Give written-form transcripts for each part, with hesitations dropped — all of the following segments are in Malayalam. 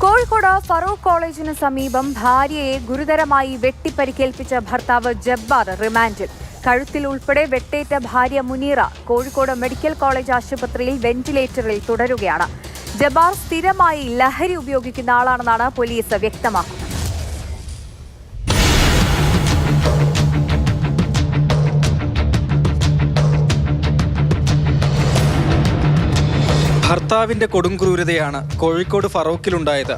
കോഴിക്കോട് ഫറൂഖ് കോളേജിന് സമീപം ഭാര്യയെ ഗുരുതരമായി വെട്ടിപ്പരിക്കേൽപ്പിച്ച ഭർത്താവ് ജബ്ബാർ റിമാൻഡിൽ. കഴുത്തിൽ ഉൾപ്പെടെ വെട്ടേറ്റ ഭാര്യ മുനീറ കോഴിക്കോട് മെഡിക്കൽ കോളേജ് ആശുപത്രിയിൽ വെന്റിലേറ്ററിൽ തുടരുകയാണ്. ജബ്ബാർ സ്ഥിരമായി ലഹരി ഉപയോഗിക്കുന്ന ആളാണെന്നാണ് പോലീസ് വ്യക്തമാക്കുന്നത്. ഭർത്താവിന്റെ കൊടുംക്രൂരതയാണ് കോഴിക്കോട് ഫറൂഖിലുണ്ടായത്.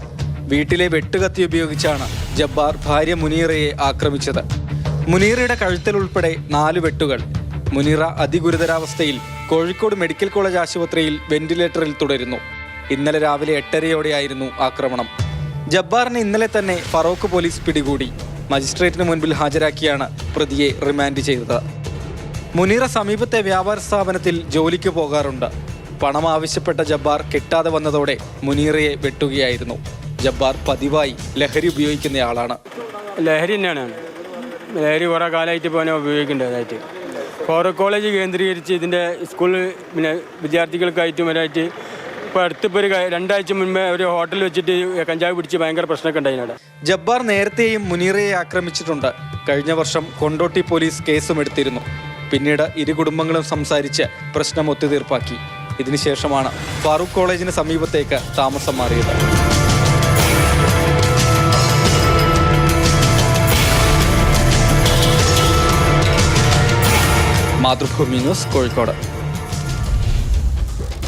വീട്ടിലെ വെട്ടുകത്തി ഉപയോഗിച്ചാണ് ജബ്ബാർ ഭാര്യ മുനീറയെ ആക്രമിച്ചത്. മുനീറയുടെ കഴുത്തിൽ ഉൾപ്പെടെ 4 വെട്ടുകൾ. മുനീറ അതിഗുരുതരാവസ്ഥയിൽ കോഴിക്കോട് മെഡിക്കൽ കോളേജ് ആശുപത്രിയിൽ വെന്റിലേറ്ററിൽ തുടരുന്നു. ഇന്നലെ രാവിലെ 8:30യോടെയായിരുന്നു ആക്രമണം. ജബ്ബാറിനെ ഇന്നലെ തന്നെ ഫറൂഖ് പോലീസ് പിടികൂടി. മജിസ്ട്രേറ്റിന് മുൻപിൽ ഹാജരാക്കിയാണ് പ്രതിയെ റിമാൻഡ് ചെയ്തത്. മുനീറ സമീപത്തെ വ്യാപാര സ്ഥാപനത്തിൽ ജോലിക്ക് പോകാറുണ്ട്. പണം ആവശ്യപ്പെട്ട ജബ്ബാർ കിട്ടാതെ വന്നതോടെ മുനീറയെ വെട്ടുകയായിരുന്നു. ജബ്ബാർ പതിവായി ലഹരി ഉപയോഗിക്കുന്നയാളാണ്. ലഹരി തന്നെയാണ്. ലഹരി കുറേ കാലമായിട്ട് ഇപ്പോൾ ഉപയോഗിക്കേണ്ടതായിട്ട് ഫറൂഖ് കോളേജ് കേന്ദ്രീകരിച്ച് ഇതിൻ്റെ സ്കൂൾ വിദ്യാർത്ഥികൾക്കായിട്ടും വരായിട്ട് ഇപ്പോൾ അടുത്തിപ്പോൾ ഒരു 2 ആഴ്ച മുൻപേ ഒരു ഹോട്ടലിൽ വെച്ചിട്ട് കഞ്ചാവ് പിടിച്ച് ഭയങ്കര പ്രശ്നമൊക്കെ ഉണ്ടായിരുന്നു. ജബ്ബാർ നേരത്തെയും മുനീറയെ ആക്രമിച്ചിട്ടുണ്ട്. കഴിഞ്ഞ വർഷം കൊണ്ടോട്ടി പോലീസ് കേസും എടുത്തിരുന്നു. പിന്നീട് ഇരു കുടുംബങ്ങളും സംസാരിച്ച് പ്രശ്നം ഒത്തുതീർപ്പാക്കി. ഇതിനുശേഷമാണ് ഫറൂഖ് കോളേജിന് സമീപത്തേക്ക് താമസം മാറിയത്. മാതൃഭൂമി ന്യൂസ്, കോഴിക്കോട്.